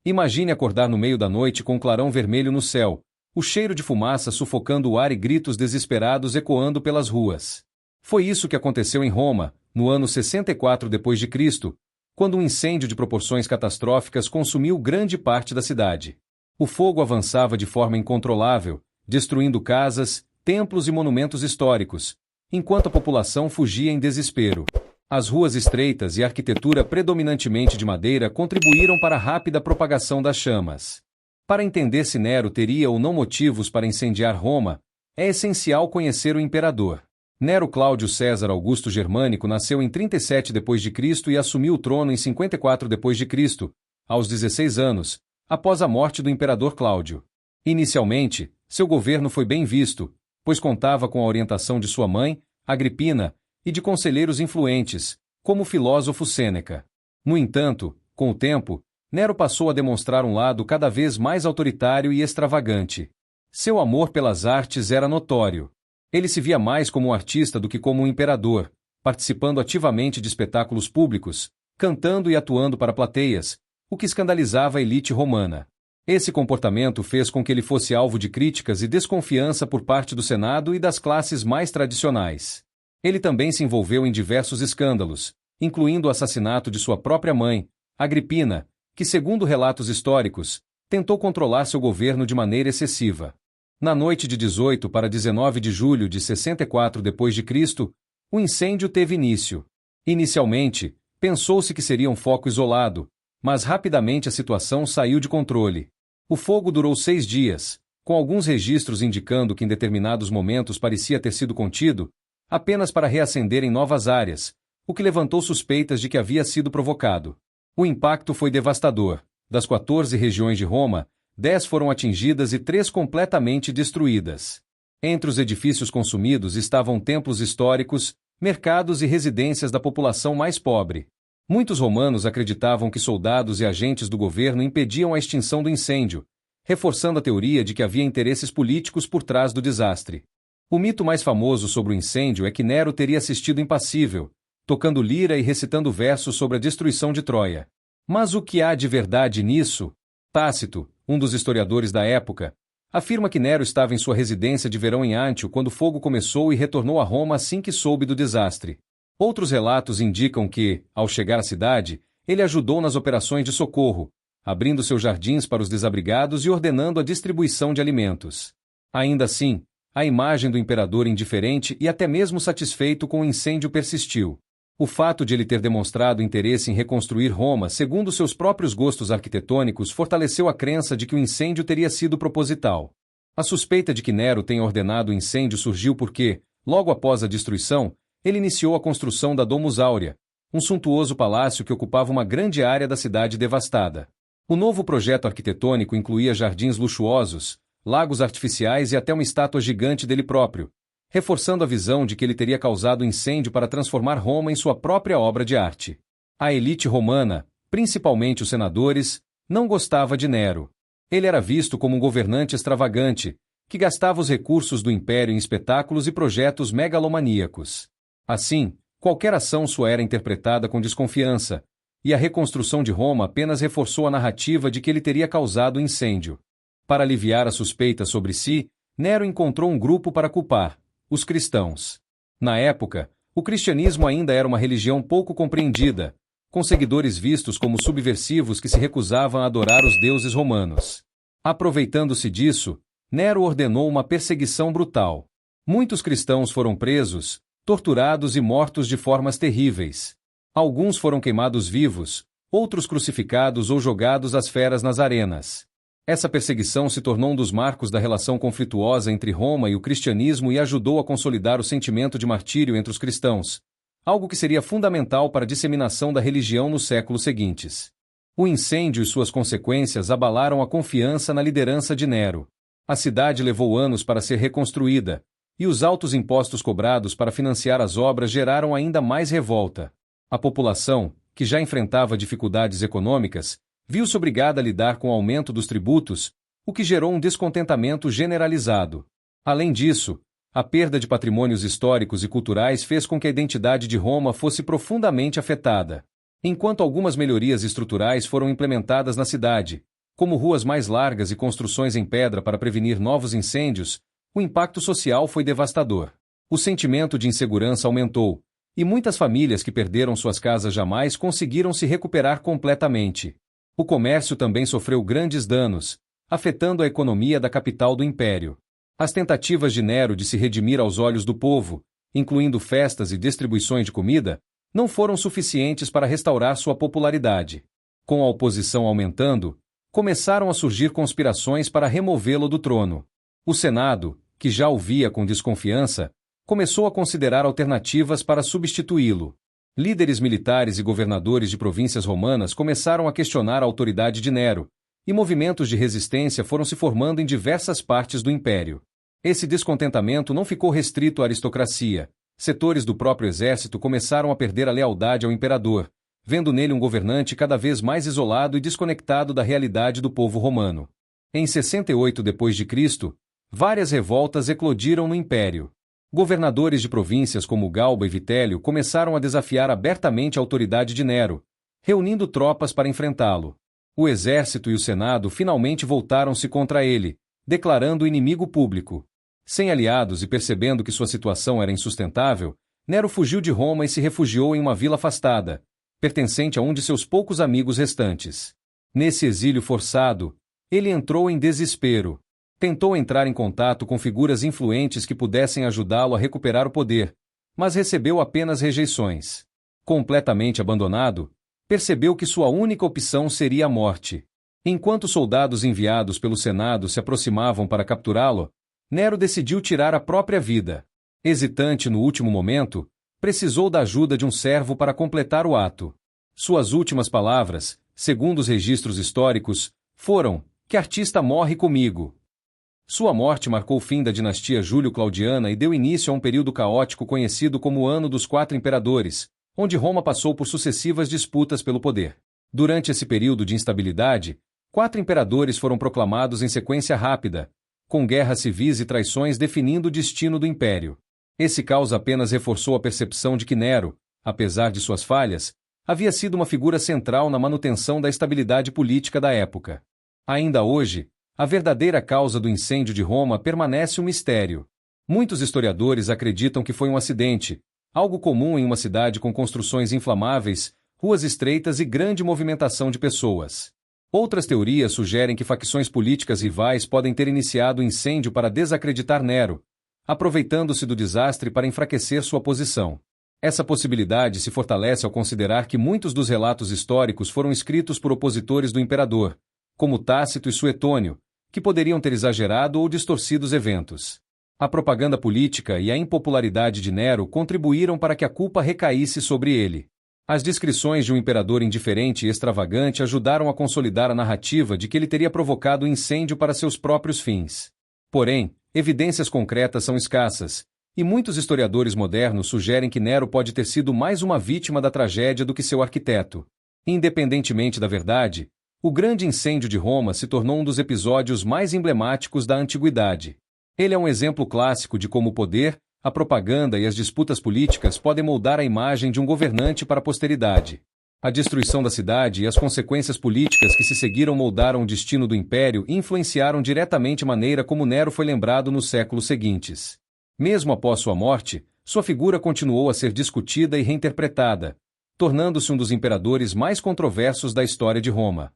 Imagine acordar no meio da noite com um clarão vermelho no céu, o cheiro de fumaça sufocando o ar e gritos desesperados ecoando pelas ruas. Foi isso que aconteceu em Roma, no ano 64 d.C., quando um incêndio de proporções catastróficas consumiu grande parte da cidade. O fogo avançava de forma incontrolável, destruindo casas, templos e monumentos históricos, enquanto a população fugia em desespero. As ruas estreitas e a arquitetura predominantemente de madeira contribuíram para a rápida propagação das chamas. Para entender se Nero teria ou não motivos para incendiar Roma, é essencial conhecer o imperador. Nero Cláudio César Augusto Germânico nasceu em 37 d.C. e assumiu o trono em 54 d.C., aos 16 anos, após a morte do imperador Cláudio. Inicialmente, seu governo foi bem visto, pois contava com a orientação de sua mãe, Agripina, e de conselheiros influentes, como o filósofo Sêneca. No entanto, com o tempo, Nero passou a demonstrar um lado cada vez mais autoritário e extravagante. Seu amor pelas artes era notório. Ele se via mais como um artista do que como um imperador, participando ativamente de espetáculos públicos, cantando e atuando para plateias, o que escandalizava a elite romana. Esse comportamento fez com que ele fosse alvo de críticas e desconfiança por parte do Senado e das classes mais tradicionais. Ele também se envolveu em diversos escândalos, incluindo o assassinato de sua própria mãe, Agripina, que, segundo relatos históricos, tentou controlar seu governo de maneira excessiva. Na noite de 18 para 19 de julho de 64 d.C., o incêndio teve início. Inicialmente, pensou-se que seria um foco isolado, mas rapidamente a situação saiu de controle. O fogo durou 6 dias, com alguns registros indicando que em determinados momentos parecia ter sido contido, apenas para reacender em novas áreas, o que levantou suspeitas de que havia sido provocado. O impacto foi devastador. Das 14 regiões de Roma, 10 foram atingidas e 3 completamente destruídas. Entre os edifícios consumidos estavam templos históricos, mercados e residências da população mais pobre. Muitos romanos acreditavam que soldados e agentes do governo impediam a extinção do incêndio, reforçando a teoria de que havia interesses políticos por trás do desastre. O mito mais famoso sobre o incêndio é que Nero teria assistido impassível, tocando lira e recitando versos sobre a destruição de Troia. Mas o que há de verdade nisso? Tácito, um dos historiadores da época, afirma que Nero estava em sua residência de verão em Antio quando o fogo começou e retornou a Roma assim que soube do desastre. Outros relatos indicam que, ao chegar à cidade, ele ajudou nas operações de socorro, abrindo seus jardins para os desabrigados e ordenando a distribuição de alimentos. Ainda assim, a imagem do imperador indiferente e até mesmo satisfeito com o incêndio persistiu. O fato de ele ter demonstrado interesse em reconstruir Roma segundo seus próprios gostos arquitetônicos fortaleceu a crença de que o incêndio teria sido proposital. A suspeita de que Nero tenha ordenado o incêndio surgiu porque, logo após a destruição, ele iniciou a construção da Domus Aurea, um suntuoso palácio que ocupava uma grande área da cidade devastada. O novo projeto arquitetônico incluía jardins luxuosos, lagos artificiais e até uma estátua gigante dele próprio, reforçando a visão de que ele teria causado incêndio para transformar Roma em sua própria obra de arte. A elite romana, principalmente os senadores, não gostava de Nero. Ele era visto como um governante extravagante, que gastava os recursos do império em espetáculos e projetos megalomaníacos. Assim, qualquer ação sua era interpretada com desconfiança, e a reconstrução de Roma apenas reforçou a narrativa de que ele teria causado o incêndio. Para aliviar as suspeitas sobre si, Nero encontrou um grupo para culpar: os cristãos. Na época, o cristianismo ainda era uma religião pouco compreendida, com seguidores vistos como subversivos que se recusavam a adorar os deuses romanos. Aproveitando-se disso, Nero ordenou uma perseguição brutal. Muitos cristãos foram presos, torturados e mortos de formas terríveis. Alguns foram queimados vivos, outros crucificados ou jogados às feras nas arenas. Essa perseguição se tornou um dos marcos da relação conflituosa entre Roma e o cristianismo e ajudou a consolidar o sentimento de martírio entre os cristãos, algo que seria fundamental para a disseminação da religião nos séculos seguintes. O incêndio e suas consequências abalaram a confiança na liderança de Nero. A cidade levou anos para ser reconstruída, e os altos impostos cobrados para financiar as obras geraram ainda mais revolta. A população, que já enfrentava dificuldades econômicas, viu-se obrigada a lidar com o aumento dos tributos, o que gerou um descontentamento generalizado. Além disso, a perda de patrimônios históricos e culturais fez com que a identidade de Roma fosse profundamente afetada. Enquanto algumas melhorias estruturais foram implementadas na cidade, Como ruas mais largas e construções em pedra para prevenir novos incêndios, o impacto social foi devastador. O sentimento de insegurança aumentou, e muitas famílias que perderam suas casas jamais conseguiram se recuperar completamente. O comércio também sofreu grandes danos, afetando a economia da capital do império. As tentativas de Nero de se redimir aos olhos do povo, incluindo festas e distribuições de comida, não foram suficientes para restaurar sua popularidade. Com a oposição aumentando, começaram a surgir conspirações para removê-lo do trono. O Senado, que já o via com desconfiança, começou a considerar alternativas para substituí-lo. Líderes militares e governadores de províncias romanas começaram a questionar a autoridade de Nero, e movimentos de resistência foram se formando em diversas partes do império. Esse descontentamento não ficou restrito à aristocracia. Setores do próprio exército começaram a perder a lealdade ao imperador, vendo nele um governante cada vez mais isolado e desconectado da realidade do povo romano. Em 68 d.C., várias revoltas eclodiram no império. Governadores de províncias como Galba e Vitélio começaram a desafiar abertamente a autoridade de Nero, reunindo tropas para enfrentá-lo. O exército e o Senado finalmente voltaram-se contra ele, declarando-o inimigo público. Sem aliados e percebendo que sua situação era insustentável, Nero fugiu de Roma e se refugiou em uma vila afastada, pertencente a um de seus poucos amigos restantes. Nesse exílio forçado, ele entrou em desespero. Tentou entrar em contato com figuras influentes que pudessem ajudá-lo a recuperar o poder, mas recebeu apenas rejeições. Completamente abandonado, percebeu que sua única opção seria a morte. Enquanto soldados enviados pelo Senado se aproximavam para capturá-lo, Nero decidiu tirar a própria vida. Hesitante no último momento, precisou da ajuda de um servo para completar o ato. Suas últimas palavras, segundo os registros históricos, foram: "Que artista morre comigo." Sua morte marcou o fim da dinastia Júlio-Claudiana e deu início a um período caótico conhecido como o Ano dos Quatro Imperadores, onde Roma passou por sucessivas disputas pelo poder. Durante esse período de instabilidade, 4 imperadores foram proclamados em sequência rápida, com guerras civis e traições definindo o destino do império. Esse caos apenas reforçou a percepção de que Nero, apesar de suas falhas, havia sido uma figura central na manutenção da estabilidade política da época. Ainda hoje, a verdadeira causa do incêndio de Roma permanece um mistério. Muitos historiadores acreditam que foi um acidente, algo comum em uma cidade com construções inflamáveis, ruas estreitas e grande movimentação de pessoas. Outras teorias sugerem que facções políticas rivais podem ter iniciado o incêndio para desacreditar Nero, aproveitando-se do desastre para enfraquecer sua posição. Essa possibilidade se fortalece ao considerar que muitos dos relatos históricos foram escritos por opositores do imperador, como Tácito e Suetônio, que poderiam ter exagerado ou distorcido os eventos. A propaganda política e a impopularidade de Nero contribuíram para que a culpa recaísse sobre ele. As descrições de um imperador indiferente e extravagante ajudaram a consolidar a narrativa de que ele teria provocado o incêndio para seus próprios fins. Porém, evidências concretas são escassas, e muitos historiadores modernos sugerem que Nero pode ter sido mais uma vítima da tragédia do que seu arquiteto. Independentemente da verdade, o grande incêndio de Roma se tornou um dos episódios mais emblemáticos da antiguidade. Ele é um exemplo clássico de como o poder, a propaganda e as disputas políticas podem moldar a imagem de um governante para a posteridade. A destruição da cidade e as consequências políticas que se seguiram moldaram o destino do império e influenciaram diretamente a maneira como Nero foi lembrado nos séculos seguintes. Mesmo após sua morte, sua figura continuou a ser discutida e reinterpretada, tornando-se um dos imperadores mais controversos da história de Roma.